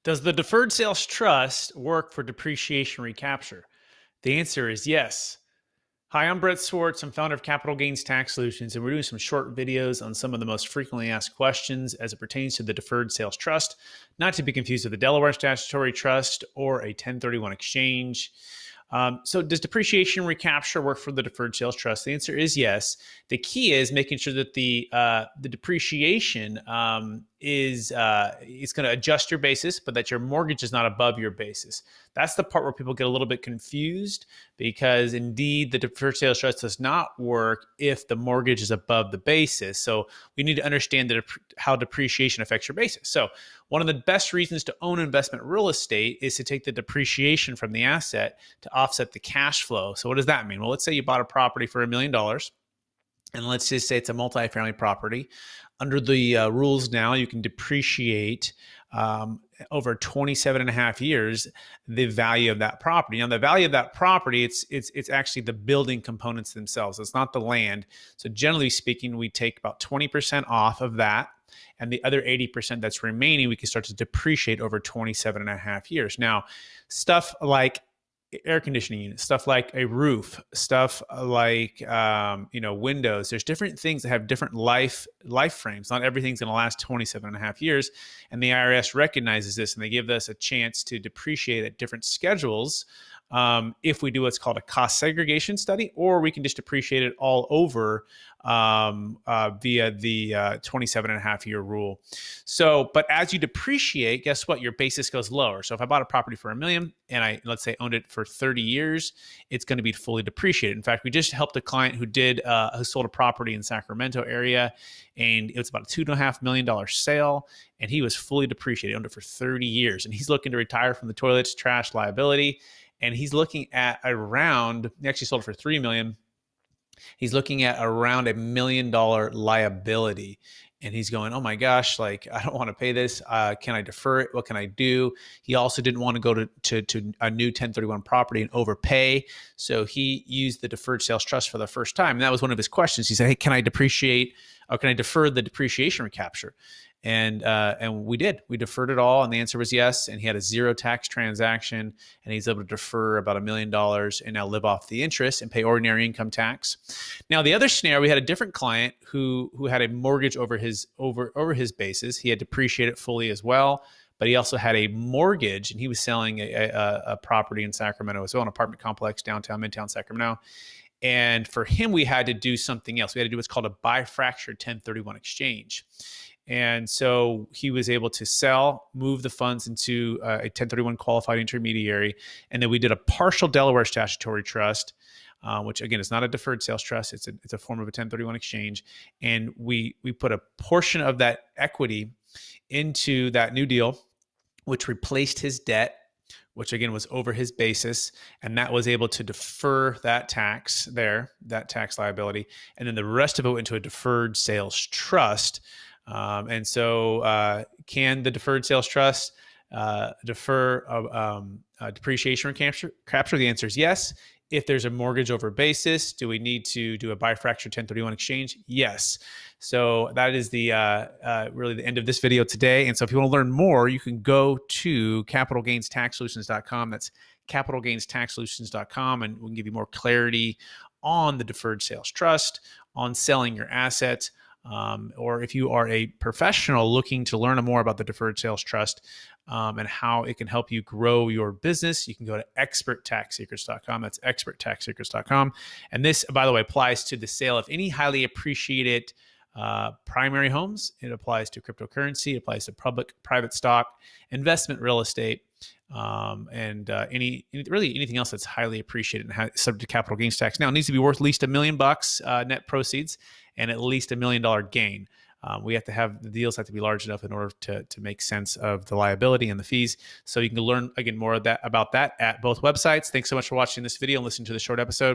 Does the Deferred Sales Trust work for depreciation recapture? The answer is yes. Hi, I'm Brett Swarts. I'm founder of Capital Gains Tax Solutions, and we're doing some short videos on some of the most frequently asked questions as it pertains to the Deferred Sales Trust, not to be confused with the Delaware Statutory Trust or a 1031 exchange. So does depreciation recapture work for the Deferred Sales Trust? The answer is yes. The key is making sure that the depreciation is going to adjust your basis, but that your mortgage is not above your basis. That's the part where people get a little bit confused, because indeed the Deferred Sales Trust does not work if the mortgage is above the basis. So we need to understand how depreciation affects your basis. So one of the best reasons to own investment real estate is to take the depreciation from the asset to offset the cash flow. So what does that mean? Well, let's say you bought a property for $1 million. And let's just say it's a multifamily property. Under the rules now, you can depreciate over 27 and a half years the value of that property. Now, the value of that property, it's actually the building components themselves. It's not the land. So generally speaking, we take about 20% off of that. And the other 80% that's remaining, we can start to depreciate over 27 and a half years. Now, stuff like air conditioning units, stuff like a roof, stuff like windows. There's different things that have different life frames. Not everything's going to last 27 and a half years. And the IRS recognizes this, and they give us a chance to depreciate at different schedules if we do what's called a cost segregation study, or we can just depreciate it all over via the 27 and a half year rule. So, but as you depreciate, guess what? Your basis goes lower. So if I bought a property for $1 million and I, let's say, owned it for 30 years, it's going to be fully depreciated. In fact, we just helped a client who sold a property in Sacramento area, and it was about a $2.5 million sale, and he was fully depreciated, owned it for 30 years. And he's looking to retire from the toilets, trash liability. And he's looking at he actually sold it for $3 million. He's looking at around $1 million liability. And he's going, oh my gosh, like, I don't want to pay this. Can I defer it? What can I do? He also didn't want to go to a new 1031 property and overpay. So he used the Deferred Sales Trust for the first time. And that was one of his questions. He said, hey, can I defer the depreciation recapture? And we did. We deferred it all, and the answer was yes. And he had a zero tax transaction, and he's able to defer about $1 million and now live off the interest and pay ordinary income tax. Now, the other scenario, we had a different client who had a mortgage over his basis. He had depreciated fully as well, but he also had a mortgage, and he was selling a property in Sacramento as well, an apartment complex downtown, midtown Sacramento. And for him, we had to do something else. We had to do what's called a bifractured 1031 exchange. And so he was able to move the funds into a 1031 qualified intermediary. And then we did a partial Delaware Statutory Trust, which again is not a deferred sales trust. It's a form of a 1031 exchange. And we put a portion of that equity into that new deal, which replaced his debt, which again was over his basis. And that was able to defer that tax liability. And then the rest of it went into a deferred sales trust. And so can the Deferred Sales Trust defer depreciation recapture? The answer is yes. If there's a mortgage over basis, do we need to do a bifractured 1031 exchange? Yes. So that is really the end of this video today. And so if you want to learn more, you can go to capitalgainstaxsolutions.com. That's capitalgainstaxsolutions.com, and we can give you more clarity on the Deferred Sales Trust, on selling your assets. Or if you are a professional looking to learn more about the Deferred Sales Trust and how it can help you grow your business, you can go to experttaxsecrets.com. That's experttaxsecrets.com. And this, by the way, applies to the sale of any highly appreciated primary homes. It applies to cryptocurrency. It applies to private stock, investment real estate, and really anything else that's highly appreciated and subject to capital gains tax. Now, it needs to be worth at least $1 million net proceeds and at least $1 million gain. The deals have to be large enough in order to make sense of the liability and the fees. So you can learn again more about that at both websites. Thanks so much for watching this video and listening to the short episode.